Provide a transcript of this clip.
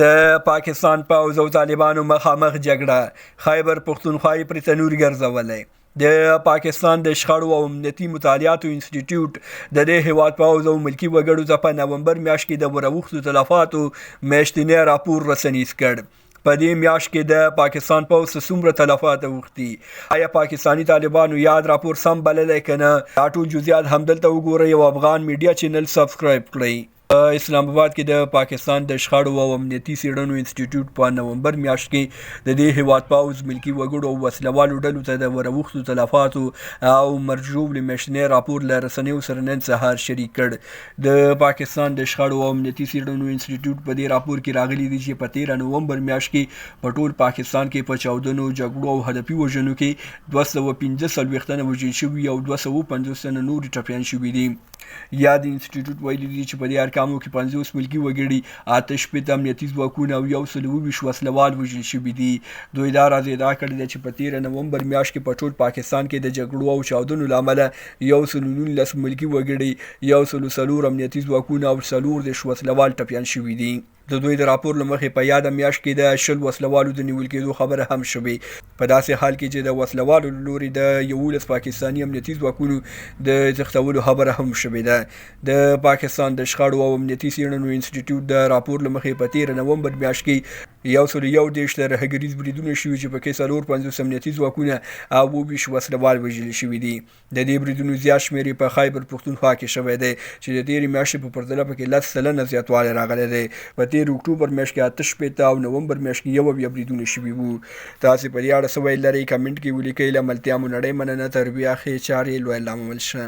د پاکستان پوځ او طالبانو مخامخ جګړه خیبر پښتونخوا یې پرې تنور ګرځولی. د پاکستان د شخړو او امنیتي مطالعاتو انسټیټیوټ د دې هیواد پوځ او ملکي وګړو ته په نومبر میاشت کې د وروختو تلفاتو میاشتنی راپور رسنیز کړ. په دې میاشت کې د پاکستان پوځ څومره تلفات اوښتي، آیا پاکستاني طالبانو یاد راپور سم بللی که نه؟ دا ټول جزئیات همدلته وګورئ او افغان میډیا چینل سبسکرایب کړئ. په اسلام آباد کې د پاکستان د شخړو او امنیتي څېړنو انسټیټیوټ په نومبر میاشت کې د دې هیواد پوځ ملکي وګړو او وسلوالو ډلو ته د وروختو تلفاتو او مرجوب میاشتنی راپور له رسنیو سره نن سهار شریک کړ. د پاکستان د شخړو او امنیتي څېړنو انسټیټیوټ په دې راپور کې راغلي دي چې په 13 نومبر میاشت کې په ټول پاکستان کې په چاودنو، جګړو او هدفي وژنو کې 245 تنه وژل شوي او 250 تنه نور ټپیان شوي دي. یا د انسټیټیوټ ویلي دي چې په دې ارقامو کې 50 ملکي وګړي، 8 امنیتي ځواکونه او 120 وسلوال وژل شوي دي. دوی دا راز ادعا کړې ده چې په 13 نومبر میاشت کې په ټول پاکستان کې د جګړو او چاودنو له امله 119 ملکي وګړي، 104 امنیتي ځواکونه او 14 وسلوال ټپیان شوي دي. د دوی د راپور له مخې په یاده میاشت کې د 10 وسلوالو د نیول کېدو خبره هم شوې، په داسې حال کې چې د وسلوالو له لوري د 11 پاکستاني امنیتي ځواکونو د تښتولو خبره هم شوې ده. د پاکستان د شخړو او امنیتي څېړنو انسټیټیوټ د راپور له مخې په 13 نومبر میاشت کې 111 ترهګریز بریدونه شوي چې پکې 450 امنیتي ځواکونه او 20 وسلوال وژل شوي دي. د دې بریدونو زیات شمېر یې په خیبر پښتونخوا کې شوی دی چې د تېرې میاشتې په پرتله پکې 10 سلنه زیاتوالی راغلی دی. په 13 اکتوبر میاشت کې 88 او نومبر میاشت کې 1 بریدونه شوي وو. تاسې په دې اړه څه ویل لرئ؟ کمنټ کې ولیکئ. له ملتیا مو نړۍ مننه. تر بیا ښې چارې لوی لامل شه.